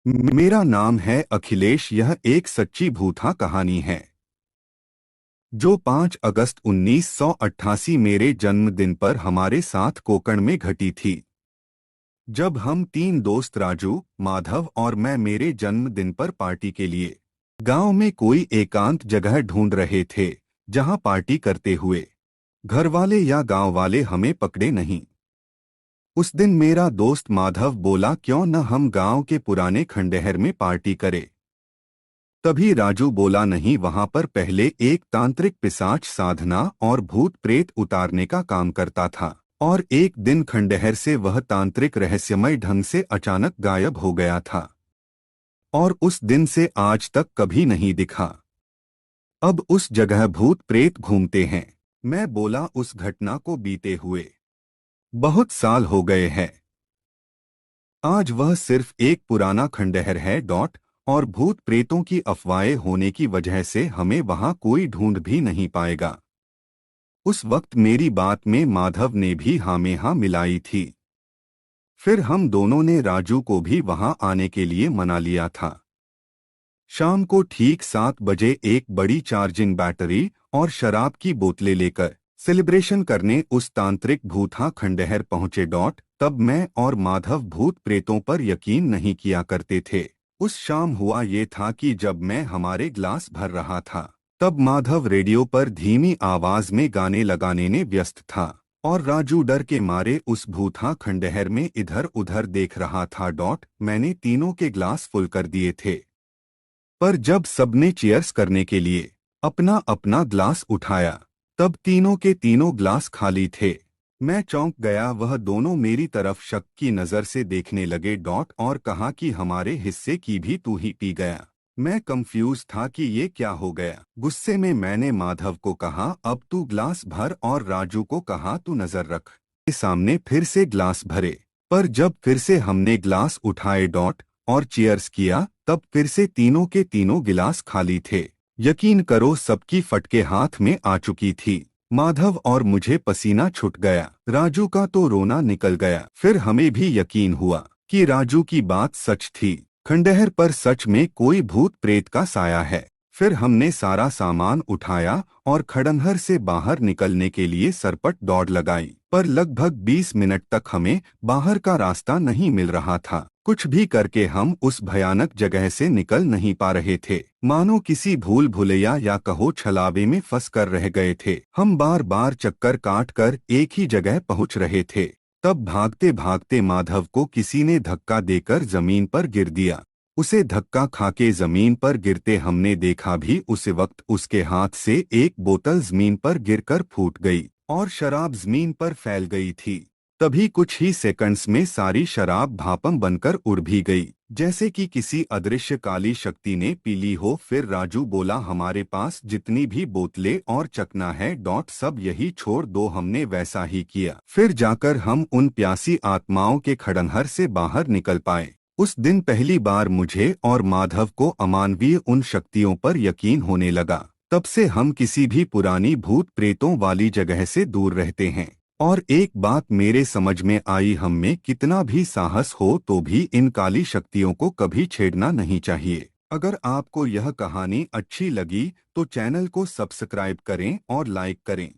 मेरा नाम है अखिलेश। यह एक सच्ची भूथा कहानी है जो 5 अगस्त 1988 मेरे जन्मदिन पर हमारे साथ कोकण में घटी थी। जब हम 3 दोस्त राजू, माधव और मैं मेरे जन्मदिन पर पार्टी के लिए गांव में कोई एकांत जगह ढूंढ रहे थे जहां पार्टी करते हुए घर वाले या गांव वाले हमें पकड़े नहीं। उस दिन मेरा दोस्त माधव बोला, क्यों न हम गांव के पुराने खंडहर में पार्टी करें। तभी राजू बोला, नहीं, वहां पर पहले एक तांत्रिक पिशाच साधना और भूत प्रेत उतारने का काम करता था और एक दिन खंडहर से वह तांत्रिक रहस्यमय ढंग से अचानक गायब हो गया था और उस दिन से आज तक कभी नहीं दिखा। अब उस जगह भूत प्रेत घूमते हैं। मैं बोला, उस घटना को बीते हुए बहुत साल हो गए हैं। आज वह सिर्फ एक पुराना खंडहर है और भूत प्रेतों की अफवाहें होने की वजह से हमें वहां कोई ढूंढ भी नहीं पाएगा। उस वक्त मेरी बात में माधव ने भी हाँ में हाँ मिलाई थी। फिर हम दोनों ने राजू को भी वहां आने के लिए मना लिया था। शाम को ठीक 7 बजे एक बड़ी चार्जिंग बैटरी और शराब की बोतलें लेकर सेलिब्रेशन करने उस तांत्रिक भूथा खंडहर पहुंचे। तब मैं और माधव भूत प्रेतों पर यकीन नहीं किया करते थे। उस शाम हुआ ये था कि जब मैं हमारे ग्लास भर रहा था तब माधव रेडियो पर धीमी आवाज में गाने लगाने में व्यस्त था और राजू डर के मारे उस भूथा खंडहर में इधर उधर देख रहा था। मैंने तीनों के ग्लास फुल कर दिए थे, पर जब सबने चीयर्स करने के लिए अपना अपना ग्लास उठाया तब तीनों के तीनों ग्लास खाली थे। मैं चौंक गया। वह दोनों मेरी तरफ शक की नजर से देखने लगे और कहा कि हमारे हिस्से की भी तू ही पी गया। मैं कंफ्यूज था कि ये क्या हो गया। गुस्से में मैंने माधव को कहा, अब तू ग्लास भर, और राजू को कहा, तू नजर रख। के सामने फिर से ग्लास भरे, पर जब फिर से हमने ग्लास उठाए और चीयर्स किया तब फिर से तीनों के तीनों गिलास खाली थे। यकीन करो, सबकी फटके हाथ में आ चुकी थी। माधव और मुझे पसीना छूट गया। राजू का तो रोना निकल गया। फिर हमें भी यकीन हुआ कि राजू की बात सच थी। खंडहर पर सच में कोई भूत प्रेत का साया है। फिर हमने सारा सामान उठाया और खंडहर से बाहर निकलने के लिए सरपट दौड़ लगाई, पर लगभग 20 मिनट तक हमें बाहर का रास्ता नहीं मिल रहा था। कुछ भी करके हम उस भयानक जगह से निकल नहीं पा रहे थे, मानो किसी भूल भुलैया या कहो छलावे में फंस कर रह गए थे। हम बार बार चक्कर काट कर एक ही जगह पहुंच रहे थे। तब भागते भागते माधव को किसी ने धक्का देकर जमीन पर गिर दिया। उसे धक्का खाके जमीन पर गिरते हमने देखा भी उसी वक्त उसके हाथ से एक बोतल जमीन पर गिरकर फूट गई और शराब जमीन पर फैल गई थी। तभी कुछ ही सेकंड्स में सारी शराब भापम बनकर उड़ भी गई, जैसे कि किसी अदृश्य काली शक्ति ने पी ली हो। फिर राजू बोला, हमारे पास जितनी भी बोतलें और चकना है सब यही छोड़ दो। हमने वैसा ही किया। फिर जाकर हम उन प्यासी आत्माओं के खंडहर से बाहर निकल पाए। उस दिन पहली बार मुझे और माधव को अमानवीय उन शक्तियों पर यकीन होने लगा। तब से हम किसी भी पुरानी भूत प्रेतों वाली जगह से दूर रहते हैं। और एक बात मेरे समझ में आई, हम में कितना भी साहस हो तो भी इन काली शक्तियों को कभी छेड़ना नहीं चाहिए। अगर आपको यह कहानी अच्छी लगी तो चैनल को सब्सक्राइब करें और लाइक करें।